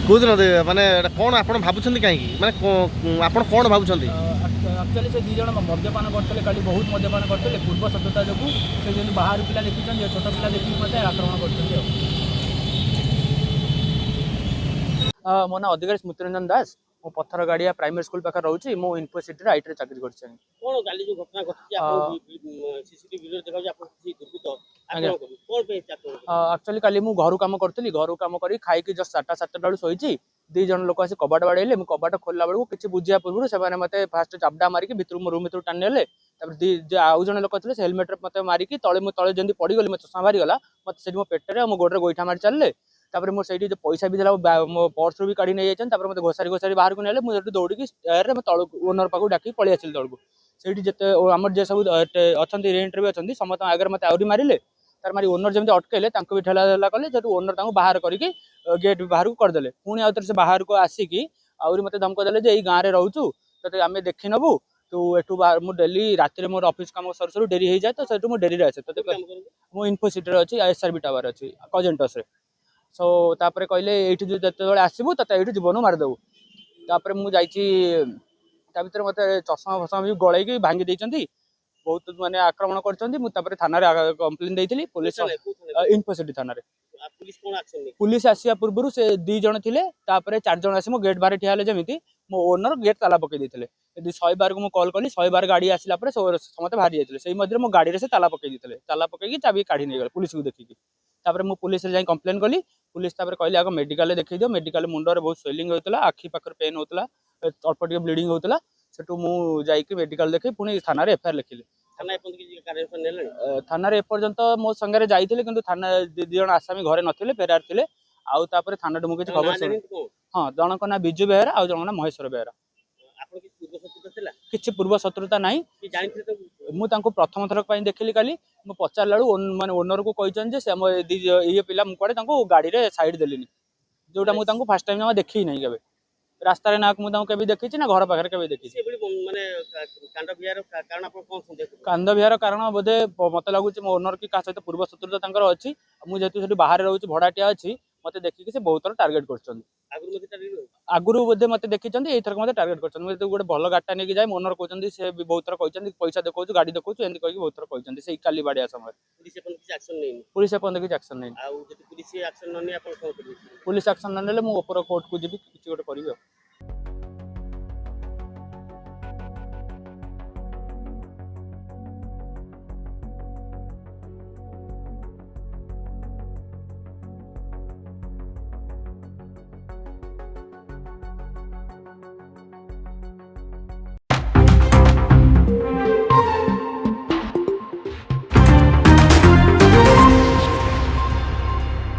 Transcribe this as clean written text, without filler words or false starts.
କୋଉଦିନ ମାନେ କ'ଣ ଆପଣ ଭାବୁଛନ୍ତି କାହିଁକି ମାନେ ଆପଣ କ'ଣ ଭାବୁଛନ୍ତି? ଆକ୍ଚୁଆଲି ସେ ଦୁଇ ଜଣ ମଦ୍ୟପାନ କରୁଥିଲେ, କାଲି ବହୁତ ମଦ୍ୟପାନ କରୁଥିଲେ। ପୂର୍ବ ଶତ୍ରୁତା ଯୋଗୁଁ ସେ ଯେମିତି ବାହାର ପିଲା ଦେଖିଛନ୍ତି, ଛୋଟ ପିଲା ଦେଖିକି ମୋତେ ଆକ୍ରମଣ କରୁଛନ୍ତି। ମୋ ନାଁ ଅଧିକାରୀ ସ୍ମୃତିରଞ୍ଜନ ଦାସ। ମୁଁ ପଥରଗାଡ଼ିଆ ପ୍ରାଇମେରୀ ସ୍କୁଲ ପାଖରେ ରହୁଛି। ମୁଁ ଇନଫୋସିଟିରେ ଆଇଟିରେ ଚାକିରି କରିଛି। କ'ଣ କାଲି ଯୋଉ ଘଟଣା ଘଟିଛି ଆପଣ ସିସିଟିଭି ଭିଡ଼ିଓ ଦେଖାଉଛି ଆପଣ କିଛି ଦୁର୍ବୃତ୍ତ ଆକ୍ରମଣ କରୁଛନ୍ତି, କ'ଣ ପାଇଁ ଆକ୍ରମଣ କରୁଛନ୍ତି? ଆକ୍ଚୁଆଲି କାଲି ମୁଁ ଘରୁ କାମ କରୁଥିଲି। ଘରୁ କାମ କରି ଖାଇକି ଜଷ୍ଟ 7ଟା ବେଳୁ ଶୋଇଛି। ଦୁଇ ଜଣ ଲୋକ ଆସି କବାଟ ବାଡ଼େଇଲେ। ମୁଁ କବାଟ ଖୋଲିଲା ବେଳକୁ କିଛି ବୁଝିବା ପୂର୍ବରୁ ସେମାନେ ମୋତେ ଫାଷ୍ଟ ଚାପଡ଼ା ମାରିକି ଭିତରୁ ରୁମ୍ ଭିତରୁ ଟାଣି ନେଲେ। ତାପରେ ଆଉ ଜଣେ ଲୋକ ଥିଲେ, ସେ ହେଲମେଟରେ ମୋତେ ମାରିକି ମୁଁ ତଳେ ଯେମିତି ପଡ଼ିଗଲି, ମୋ ଚଷମା ବାହାରିଗଲା। ମୋତେ ସେଠି ମୋ ପେଟରେ ଆଉ ମୋ ଗୋଡ଼ରେ ଗୋଇଠା ମାରି ଚାଲିଲେ। ତାପରେ ମୋର ସେଇଠି ଯୋଉ ପଇସା ବି ଥିଲା ମୋ ପର୍ସରୁ ବି କାଢ଼ି ନେଇଯାଇଛନ୍ତି। ତାପରେ ମୋତେ ଘୋଷାରି ବାହାରକୁ ନେଲେ। ମୁଁ ସେଠୁ ଦୌଡ଼ିକି ଷ୍ଟେୟାରରେ ତଳକୁ ଓନର ପାଖକୁ ଡାକିକି ପଳେଇ ଆସିଲି ତଳକୁ। ସେଇଠି ଯେତେ ଆମର ଯେ ସବୁ ଅଛନ୍ତି, ରେଣ୍ଟରେ ବି ଅଛନ୍ତି, ସମସ୍ତଙ୍କ ଆଗରେ ମୋତେ ଆହୁରି ମାରିଲେ। ତାର ମାରି ଓନର ଯେମିତି ଅଟକେଇଲେ, ତାଙ୍କୁ ବି ଠେଲା କଲେ। ସେଠୁ ଓନର ତାଙ୍କୁ ବାହାର କରିକି ଗେଟ୍ ବାହାରକୁ କରିଦେଲେ। ପୁଣି ଆଉଥରେ ସେ ବାହାରକୁ ଆସିକି ଆହୁରି ମୋତେ ଧମକ ଦେଲେ ଯେ ଏଇ ଗାଁରେ ରହୁଛୁ, ତତେ ଆମେ ଦେଖି ନେବୁ, ତୁ ଏଠୁ ମୁଁ ଡେଲି ରାତିରେ ମୋର ଅଫିସ କାମ ସରୁ ସରୁ ଡେରି ହେଇଯାଏ, ତ ସେଠୁ ମୁଁ ଡେରିରେ ଆସେ। ମୁଁ ଇନଫୋସିଟିରେ ଅଛି, SRB ଟାୱାର ଅଛି କଜେଣ୍ଟସରେ। ସୋ ତାପରେ କହିଲେ ଏଇଠି ଯେତେବେଳେ ଆସିବୁ ତତେ ଏଇଠି ଜୀବନକୁ ମାରିଦେବୁ। ତାପରେ ମୁଁ ଯାଇଛି, ତା ଭିତରେ ମୋତେ ଚଷମା ଫଷମା ବି ଗଳେଇକି ଭାଙ୍ଗି ଦେଇଛନ୍ତି। ବହୁତ ମାନେ ଆକ୍ରମଣ କରିଛନ୍ତି। ମୁଁ ତାପରେ ଥାନାରେ କମ୍ପ୍ଲେନ୍ ଦେଇଥିଲି। ପୋଲିସ ଇନଫୋସିଟି ଥାନାରେ। ପୁଲିସ ଆସିବା ପୂର୍ବରୁ ସେ 2 ଜଣ ଥିଲେ। ତାପରେ 4 ଜଣ ଆସି ମୋ ଗେଟ୍ ବାହାରେ ଠିଆ ହେଲେ। ଯେମିତି ମୋ ଓନର ଗେଟ୍ ତାଲା ପକେଇ ଦେଇଥିଲେ। 100 ବାରକୁ ମୁଁ କଲ୍ କଲି। 100 ବାର ଗାଡ଼ି ଆସିଲା ପରେ ସମସ୍ତେ ବାହାରି ଯାଇଥିଲେ। ସେଇ ମଧ୍ୟରେ ମୋ ଗାଡ଼ିରେ ସେ ତାଲା ପକେଇ ଦେଇଥିଲେ। ତାଲା ପକେଇକି ଚାବି କାଢ଼ି ନେଇଗଲେ ପୁଲିସକୁ ଦେଖିକି। ତାପରେ ମୁଁ ପୁଲିସରେ ଯାଇ କମ୍ପ୍ଲେନ୍ କଲି। ପୁଲିସ ତାପରେ କହିଲେ ଆଗ ମେଡ଼ିକାଲରେ ଦେଖେଇ ଦିଅ। ମେଡ଼ିକାଲ ମୁଣ୍ଡରେ ବହୁତ ସ୍ୱେଲିଂ ହେଉଥିଲା, ଆଖି ପାଖରେ ପେନ୍ ହେଉଥିଲା, ଅଳ୍ପ ଟିକେ ବ୍ଲିଡ଼ିଂ ହେଉଥିଲା। ସେଠୁ ମୁଁ ଯାଇକି ମେଡ଼ିକାଲ ଦେଖେଇ ପୁଣି ଥାନାରେ ଏଫଆଇଆର ଲେଖିଲି। ଥାନାରେ ଏପର୍ଯ୍ୟନ୍ତ ମୋ ସାଙ୍ଗରେ ଯାଇଥିଲେ, କିନ୍ତୁ ଥାନା 2 ଜଣ ଆସାମୀ ଘରେ ନଥିଲେ, ଫେରାର ଥିଲେ। ଆଉ ତାପରେ ଥାନାରେ ମୁଁ କିଛି ଖବର ଶୁଣିନି। ହଁ, ଜଣଙ୍କ ନାଁ ବିଜୁ ବେହେରା, ଆଉ ଜଣଙ୍କ ନାଁ ମହେଶ୍ୱର ବେହେରା। କିଛି ପୂର୍ବ ଶତ୍ରୁତା ନାହିଁ। ମୁଁ ତାଙ୍କୁ ପ୍ରଥମ ଥର ପାଇଁ ଦେଖିଲି କାଲି। ମୁଁ ପଚାରିଲା ବେଳକୁ ମାନେ ଓନରକୁ କହିଛନ୍ତି ଯେ ସେ ଆମ ଇଏ ପିଲା ମୁଁ କୁଆଡ଼େ ତାଙ୍କୁ ଗାଡ଼ିରେ ସାଇଡ୍ ଦେଲିନି, ଯୋଉଟା ମୁଁ ତାଙ୍କୁ ଫାଷ୍ଟ ଟାଇମ୍ ଜମା ଦେଖିି ନାହିଁ କେବେ। ରାସ୍ତାରେ ନା ମୁଁ ତାଙ୍କୁ କେବେ ଦେଖିଛି, ନା ଘର ପାଖରେ କେବେ ଦେଖିଛି। କାନ୍ଦ ବିହାର କାରଣ ବୋଧେ ମତେ ଲାଗୁଛି ମୋ ଓନର କି କାହା ସହିତ ପୂର୍ବ ଶତ୍ରୁତା ତାଙ୍କର ଅଛି। ମୁଁ ଯେହେତୁ ସେଠି ବାହାରେ ରହୁଛି, ଭଡ଼ାଟିଆ ଅଛି, ମତେ ଦେଖିକି ସେ ବହୁତ ଥର ଟାର୍ଗେଟ କରୁଛନ୍ତି। ଆଗରୁ ବୋଧେ ମତେ ଦେଖିଛନ୍ତି, ଏଇଥର ମତେ ଟାର୍ଗେଟ କରୁଛନ୍ତି। ମୁଁ ଗୋଟେ ଭଲ ଗାଡ଼ିଟା ନେଇକି ଯାଏ, ମୋ ଓନର କହୁଛନ୍ତି, ସେ ବି ବହୁତ ଥର କହିଛନ୍ତି ପଇସା ଦେଖାଉଛୁ, ଗାଡ଼ି ଦେଖାଉଛୁ, ଏମିତି କହିକି ବହୁତ ଥର କହିଛନ୍ତି। ସେଇ କାଲି ବାଡ଼ିଆ ସମୟରେ ପୁଲିସ ଏପର୍ଯ୍ୟନ୍ତ କିଛି ଆକ୍ସନ ନେଇନି। ପୁଲିସ ଆକ୍ସନ ନ ନେଲେ ମୁଁ ଉପର କୋର୍ଟକୁ ଯିବି, କିଛି ଗୋଟେ କରିବି ଆଉ।